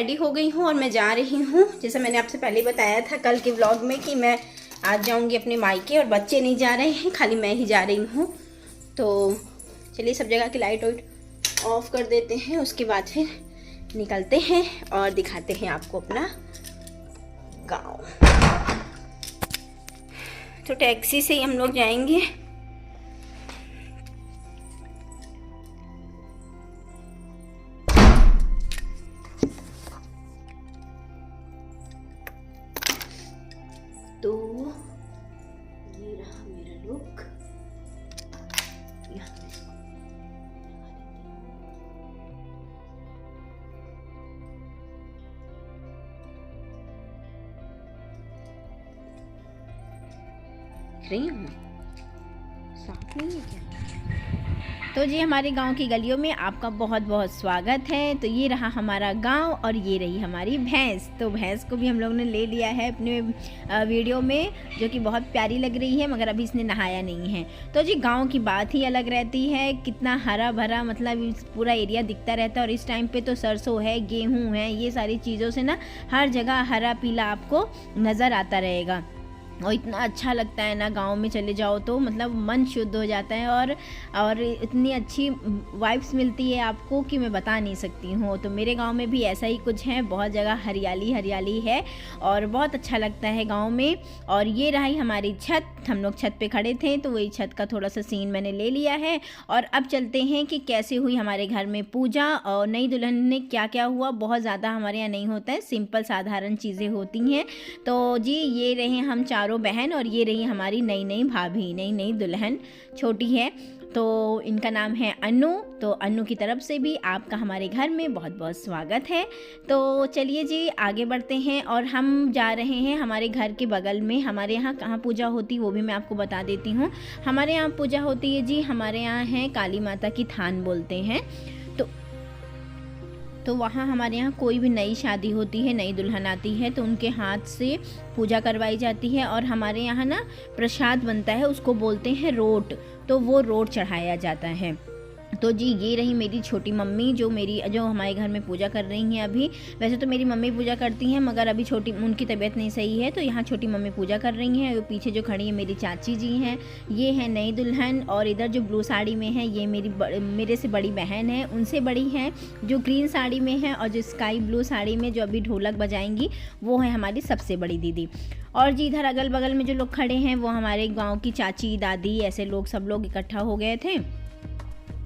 Ready हो गई हूँ और मैं जा रही हूँ। जैसे मैंने आपसे पहले बताया था कल के व्लॉग में कि मैं आज जाऊँगी अपने मायके और बच्चे नहीं जा रहे हैं, खाली मैं ही जा रही हूँ। तो चलिए सब जगह की लाइट वाइट ऑफ कर देते हैं, उसके बाद फिर निकलते हैं और दिखाते हैं आपको अपना गाँव। तो टैक्सी से ही हम लोग जाएंगे। तो ये रहा मेरा लुक। रही हूँ साफ नहीं है क्या? तो जी हमारे गांव की गलियों में आपका बहुत बहुत स्वागत है। तो ये रहा हमारा गांव और ये रही हमारी भैंस। तो भैंस को भी हम लोग ने ले लिया है अपने वीडियो में, जो कि बहुत प्यारी लग रही है, मगर अभी इसने नहाया नहीं है। तो जी गांव की बात ही अलग रहती है, कितना हरा भरा, मतलब पूरा एरिया दिखता रहता है। और इस टाइम पे तो सरसों है, गेहूँ है, ये सारी चीज़ों से ना हर जगह हरा पीला आपको नज़र आता रहेगा। और इतना अच्छा लगता है ना, गांव में चले जाओ तो मतलब मन शुद्ध हो जाता है और इतनी अच्छी वाइब्स मिलती है आपको कि मैं बता नहीं सकती हूँ। तो मेरे गांव में भी ऐसा ही कुछ है, बहुत जगह हरियाली हरियाली है और बहुत अच्छा लगता है गांव में। और ये रही हमारी छत, हम लोग छत पे खड़े थे तो वही छत का थोड़ा सा सीन मैंने ले लिया है। और अब चलते हैं कि कैसे हुई हमारे घर में पूजा और नई दुल्हन ने क्या क्या हुआ। बहुत ज़्यादा हमारे यहाँ नहीं होता है, सिंपल साधारण चीज़ें होती हैं। तो जी ये रहे हम चारों बहन और ये रही हमारी नई नई भाभी, नई नई दुल्हन, छोटी है। तो इनका नाम है अनु। तो अनु की तरफ से भी आपका हमारे घर में बहुत बहुत स्वागत है। तो चलिए जी आगे बढ़ते हैं और हम जा रहे हैं हमारे घर के बगल में। हमारे यहाँ कहाँ पूजा होती वो भी मैं आपको बता देती हूँ। हमारे यहाँ पूजा होती है जी, हमारे यहाँ है काली माता की थान बोलते हैं। तो वहाँ हमारे यहाँ कोई भी नई शादी होती है, नई दुल्हन आती है तो उनके हाथ से पूजा करवाई जाती है। और हमारे यहाँ ना प्रसाद बनता है, उसको बोलते हैं रोट, तो वो रोट चढ़ाया जाता है। तो जी ये रही मेरी छोटी मम्मी जो हमारे घर में पूजा कर रही हैं अभी। वैसे तो मेरी मम्मी पूजा करती हैं, मगर अभी उनकी तबीयत नहीं सही है तो यहाँ छोटी मम्मी पूजा कर रही हैं। वो पीछे जो खड़ी है मेरी चाची जी हैं, ये है नई दुल्हन। और इधर जो ब्लू साड़ी में है ये मेरे से बड़ी बहन है, उनसे बड़ी हैं जो ग्रीन साड़ी में है। और जो स्काई ब्लू साड़ी में जो अभी ढोलक बजाएंगी वो है हमारी सबसे बड़ी दीदी। और जी इधर अगल बगल में जो लोग खड़े हैं वो हमारे गाँव की चाची दादी, ऐसे लोग सब लोग इकट्ठा हो गए थे।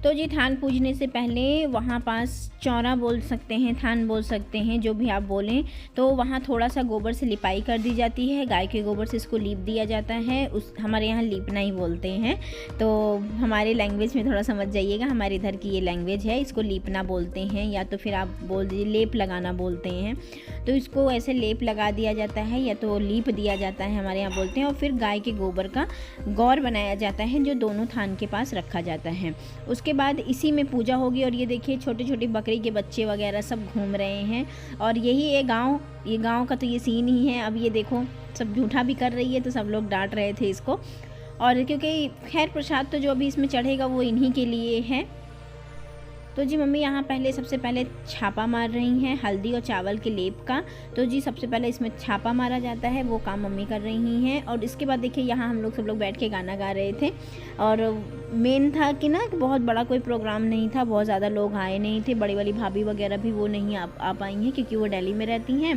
तो जी थान पूजने से पहले वहाँ पास चौरा बोल सकते हैं, थान बोल सकते हैं, जो भी आप बोलें। तो वहाँ थोड़ा सा गोबर से लिपाई कर दी जाती है, गाय के गोबर से इसको लीप दिया जाता है। हमारे यहाँ लीपना ही बोलते हैं। तो हमारे लैंग्वेज में थोड़ा समझ जाइएगा, हमारे इधर की ये लैंग्वेज है, इसको लीपना बोलते हैं, या तो फिर आप बोल दीजिए लेप लगाना बोलते हैं। तो इसको ऐसे लेप लगा दिया जाता है या तो लीप दिया जाता है, हमारे यहाँ बोलते हैं। और फिर गाय के गोबर का गौर बनाया जाता है जो दोनों थान के पास रखा जाता है। उसके बाद इसी में पूजा होगी। और ये देखिए छोटे छोटे बकरी के बच्चे वगैरह सब घूम रहे हैं। और यही ये गांव का तो ये सीन ही है। अब ये देखो सब झूठा भी कर रही है तो सब लोग डांट रहे थे इसको। और क्योंकि खैर प्रसाद तो जो अभी इसमें चढ़ेगा वो इन्हीं के लिए है। तो जी मम्मी यहाँ सबसे पहले छापा मार रही हैं हल्दी और चावल के लेप का। तो जी सबसे पहले इसमें छापा मारा जाता है, वो काम मम्मी कर रही हैं। और इसके बाद देखिए यहाँ हम लोग सब लोग बैठ के गाना गा रहे थे। और मेन था कि ना बहुत बड़ा कोई प्रोग्राम नहीं था, बहुत ज़्यादा लोग आए नहीं थे, बड़ी वाली भाभी वगैरह भी वो नहीं आ पाई हैं क्योंकि वो दिल्ली में रहती हैं।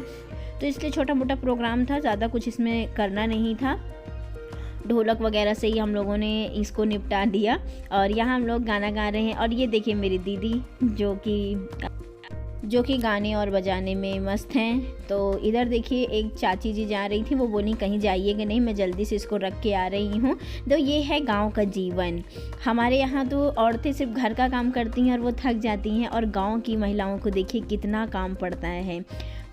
तो इसलिए छोटा मोटा प्रोग्राम था, ज़्यादा कुछ इसमें करना नहीं था। ढोलक वगैरह से ही हम लोगों ने इसको निपटा दिया। और यहाँ हम लोग गाना गा रहे हैं। और ये देखिए मेरी दीदी जो कि गाने और बजाने में मस्त हैं। तो इधर देखिए एक चाची जी जा रही थी, वो बोली कहीं जाइएगा नहीं, मैं जल्दी से इसको रख के आ रही हूँ। तो ये है गांव का जीवन। हमारे यहाँ तो औरतें सिर्फ घर का काम करती हैं और वो थक जाती हैं, और गांव की महिलाओं को देखिए कितना काम पड़ता है।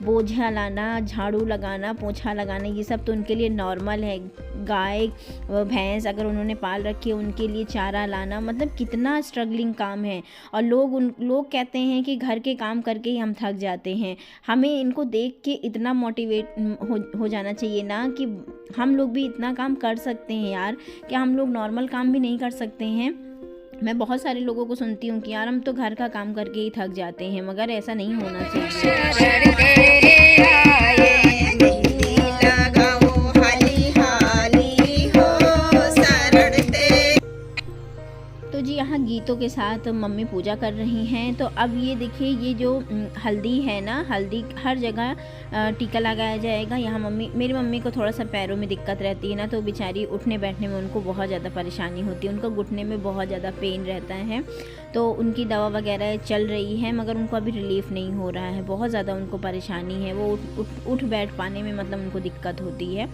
बोझा लाना, झाड़ू लगाना, पोछा लगाना, ये सब तो उनके लिए नॉर्मल है। गाय भैंस अगर उन्होंने पाल रखी है उनके लिए चारा लाना, मतलब कितना स्ट्रगलिंग काम है। और लोग कहते हैं कि घर के काम करके ही हम थक जाते हैं। हमें इनको देख के इतना मोटिवेट हो जाना चाहिए ना कि हम लोग भी इतना काम कर सकते हैं यार। क्या हम लोग नॉर्मल काम भी नहीं कर सकते हैं? मैं बहुत सारे लोगों को सुनती हूँ कि यार हम तो घर का काम करके ही थक जाते हैं, मगर ऐसा नहीं होना चाहिए। तो जी यहाँ गीतों के साथ मम्मी पूजा कर रही हैं। तो अब ये देखिए, ये जो हल्दी है ना, हल्दी हर जगह टीका लगाया जाएगा। यहाँ मेरी मम्मी को थोड़ा सा पैरों में दिक्कत रहती है ना, तो बेचारी उठने बैठने में उनको बहुत ज़्यादा परेशानी होती है, उनको घुटने में बहुत ज़्यादा पेन रहता है। तो उनकी दवा वगैरह चल रही है, मगर उनको अभी रिलीफ़ नहीं हो रहा है, बहुत ज़्यादा उनको परेशानी है। वो उठ बैठ पाने में मतलब उनको दिक्कत होती है,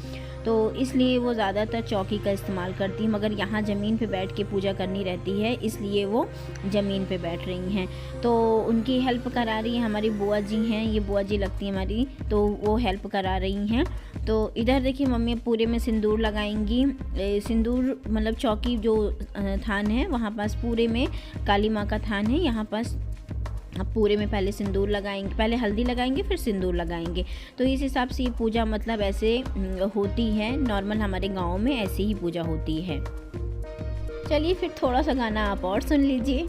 तो इसलिए वो ज़्यादातर चौकी का इस्तेमाल करती हैं। मगर यहाँ ज़मीन पे बैठ के पूजा करनी रहती है, इसलिए वो ज़मीन पे बैठ रही हैं। तो उनकी हेल्प करा रही है हमारी बुआ जी हैं, ये बुआ जी लगती हैं हमारी, तो वो हेल्प करा रही हैं। तो इधर देखिए मम्मी पूरे में सिंदूर लगाएंगी। सिंदूर मतलब चौकी जो थान है वहाँ पास पूरे में काली माँ का थान है, यहाँ पास अब पूरे में पहले सिंदूर लगाएंगे, पहले हल्दी लगाएंगे फिर सिंदूर लगाएंगे। तो इस हिसाब से ये पूजा मतलब ऐसे होती है, नॉर्मल हमारे गाँव में ऐसे ही पूजा होती है। चलिए फिर थोड़ा सा गाना आप और सुन लीजिए।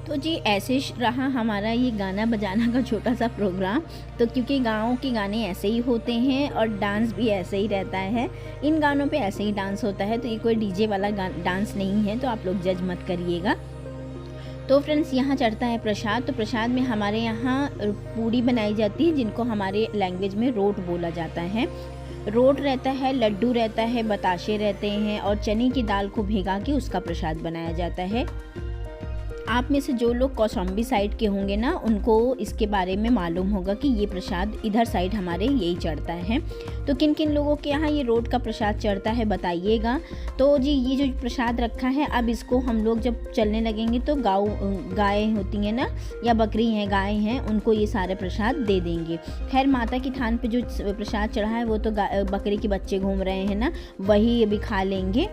तो जी ऐसे रहा हमारा ये गाना बजाना का छोटा सा प्रोग्राम। तो क्योंकि गाँव के गाने ऐसे ही होते हैं और डांस भी ऐसे ही रहता है, इन गानों पे ऐसे ही डांस होता है, तो ये कोई डीजे वाला डांस नहीं है, तो आप लोग जज मत करिएगा। तो फ्रेंड्स यहाँ चढ़ता है प्रसाद। तो प्रसाद में हमारे यहाँ पूड़ी बनाई जाती है, जिनको हमारे लैंग्वेज में रोट बोला जाता है। रोट रहता है, लड्डू रहता है, बताशे रहते हैं और चने की दाल को भिगा के उसका प्रसाद बनाया जाता है। आप में से जो लोग कौशाम्बी साइड के होंगे ना, उनको इसके बारे में मालूम होगा कि ये प्रसाद इधर साइड हमारे यही चढ़ता है। तो किन किन लोगों के यहाँ ये रोट का प्रसाद चढ़ता है बताइएगा। तो जी ये जो प्रसाद रखा है, अब इसको हम लोग जब चलने लगेंगे तो गाय होती हैं ना, या बकरी हैं, गाय हैं, उनको ये सारे प्रसाद दे देंगे। खैर माता की थान पे जो प्रसाद चढ़ा है वो तो बकरी के बच्चे घूम रहे हैं ना, वही अभी खा लेंगे।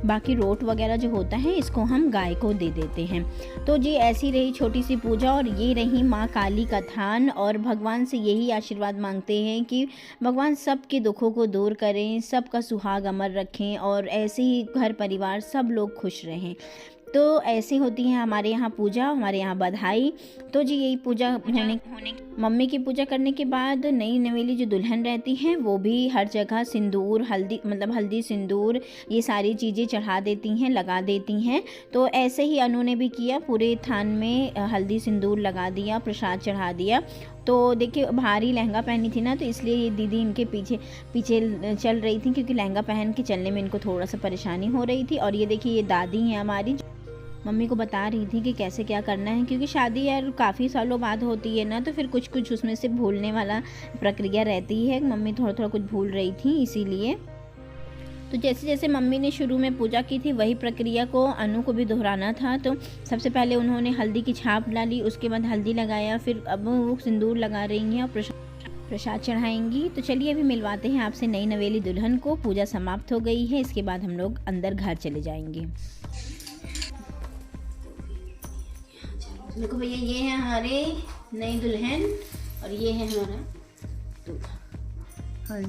बाकी रोट वगैरह जो होता है इसको हम गाय को दे देते हैं। तो जी ऐसी रही छोटी सी पूजा, और ये रही माँ काली का थान। और भगवान से यही आशीर्वाद मांगते हैं कि भगवान सबके दुखों को दूर करें, सबका सुहाग अमर रखें और ऐसे ही घर परिवार सब लोग खुश रहें। तो ऐसी होती है हमारे यहाँ पूजा, हमारे यहाँ बधाई। तो जी यही पूजा होने मम्मी की पूजा करने के बाद नई नवेली जो दुल्हन रहती हैं वो भी हर जगह सिंदूर, हल्दी मतलब हल्दी सिंदूर ये सारी चीज़ें चढ़ा देती हैं, लगा देती हैं। तो ऐसे ही अनु ने भी किया, पूरे थान में हल्दी सिंदूर लगा दिया, प्रसाद चढ़ा दिया। तो देखिए भारी लहंगा पहनी थी ना, तो इसलिए ये दीदी इनके पीछे पीछे चल रही थी, क्योंकि लहंगा पहन के चलने में इनको थोड़ा सा परेशानी हो रही थी। और ये देखिए ये दादी हैं हमारी, मम्मी को बता रही थी कि कैसे क्या करना है, क्योंकि शादी यार काफ़ी सालों बाद होती है ना, तो फिर कुछ कुछ उसमें से भूलने वाला प्रक्रिया रहती है। मम्मी थोड़ा थोड़ा कुछ भूल रही थी इसीलिए। तो जैसे जैसे मम्मी ने शुरू में पूजा की थी वही प्रक्रिया को अनु को भी दोहराना था। तो सबसे पहले उन्होंने हल्दी की छाप डाली, उसके बाद हल्दी लगाया, फिर अब वो सिंदूर लगा रही हैं और प्रसाद चढ़ाएंगी। तो चलिए अभी मिलवाते हैं आपसे नई नवेली दुल्हन को। पूजा समाप्त हो गई है, इसके बाद हम लोग अंदर घर चले जाएंगे। देखो भैया ये है हमारे नई दुल्हन और ये है हमारा दूल्हा। हाय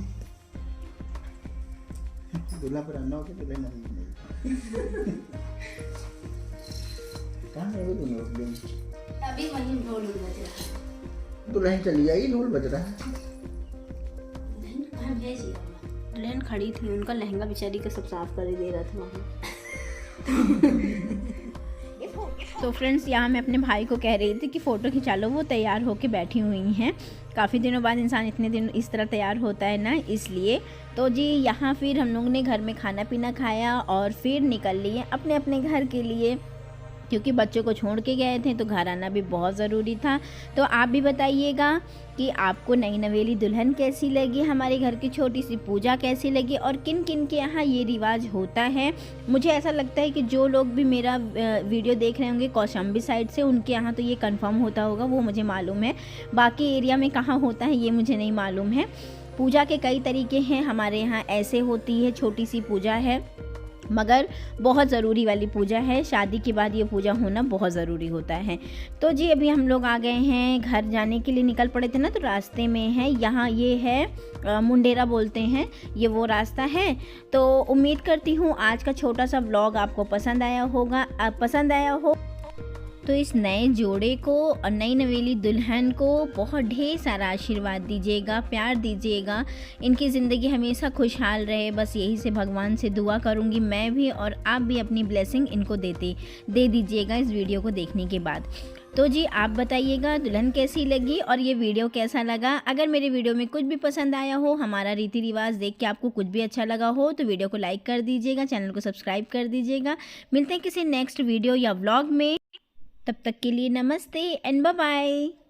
दूल्हा पर आना हो तो दुल्हन नहीं कहाँ है वो दुल्हन? अभी वहीं ढोल बज रहा है। दुल्हन चली आई, ढोल बज रहा है। दुल्हन खड़ी थी, उनका लहंगा बेचारी का सब साफ कर दे रहा था वहाँ। तो फ्रेंड्स यहाँ मैं अपने भाई को कह रही थी कि फ़ोटो खिंचा लो, वो तैयार होके बैठी हुई हैं। काफ़ी दिनों बाद इंसान इतने दिन इस तरह तैयार होता है ना, इसलिए। तो जी यहाँ फिर हम लोग ने घर में खाना पीना खाया और फिर निकल लिए अपने अपने घर के लिए। क्योंकि बच्चों को छोड़ के गए थे तो घर आना भी बहुत ज़रूरी था। तो आप भी बताइएगा कि आपको नई नवेली दुल्हन कैसी लगी, हमारे घर की छोटी सी पूजा कैसी लगी और किन किन के यहाँ ये रिवाज होता है। मुझे ऐसा लगता है कि जो लोग भी मेरा वीडियो देख रहे होंगे कौशाम्बी साइड से, उनके यहाँ तो ये कंफर्म होता होगा, वो मुझे मालूम है। बाकी एरिया में कहाँ होता है ये मुझे नहीं मालूम है। पूजा के कई तरीके हैं, हमारे यहाँ ऐसे होती है, छोटी सी पूजा है मगर बहुत ज़रूरी वाली पूजा है। शादी के बाद ये पूजा होना बहुत ज़रूरी होता है। तो जी अभी हम लोग आ गए हैं, घर जाने के लिए निकल पड़े थे ना, तो रास्ते में है यहाँ, ये है मुंडेरा बोलते हैं, ये वो रास्ता है। तो उम्मीद करती हूँ आज का छोटा सा व्लॉग आपको पसंद आया होगा। पसंद आया हो तो इस नए जोड़े को और नई नवेली दुल्हन को बहुत ढेर सारा आशीर्वाद दीजिएगा, प्यार दीजिएगा, इनकी ज़िंदगी हमेशा खुशहाल रहे। बस यही से भगवान से दुआ करूँगी मैं भी, और आप भी अपनी ब्लेसिंग इनको दे दीजिएगा इस वीडियो को देखने के बाद। तो जी आप बताइएगा दुल्हन कैसी लगी और ये वीडियो कैसा लगा। अगर मेरे वीडियो में कुछ भी पसंद आया हो, हमारा रीति रिवाज देख के आपको कुछ भी अच्छा लगा हो, तो वीडियो को लाइक कर दीजिएगा, चैनल को सब्सक्राइब कर दीजिएगा। मिलते हैं किसी नेक्स्ट वीडियो या व्लॉग में, तब तक के लिए नमस्ते एंड बाय बाय।